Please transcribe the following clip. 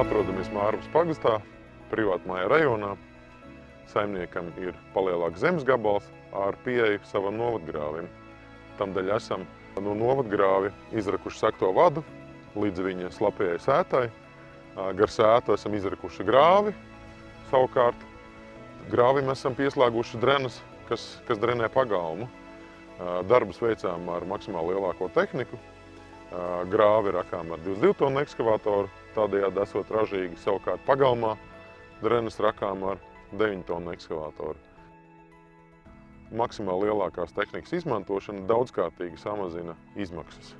Atrodamies Mārvas pagastā, privātmāja rajonā. Saimniekam ir palielāks zemes gabals ar pieeju savam novadgrāvim. Tamdēļ esam no novadgrāvi izrakuši sekto vadu līdz viņa slapjai sētai. Gar sētu esam izrakuši grāvi. Savukārt grāvim esam pieslēguši drenas, kas drenē pagalmu. Darbus veicām ar maksimāli lielāko tehniku. Grāvi rakām ar 22 tonu ekskavātoru, tādējādi esot ražīgi. Savukārt pagalmā drenas rakām ar 9 tonu ekskavātoru. Maksimāli lielākās tehnikas izmantošana daudzkārtīgi samazina izmaksas.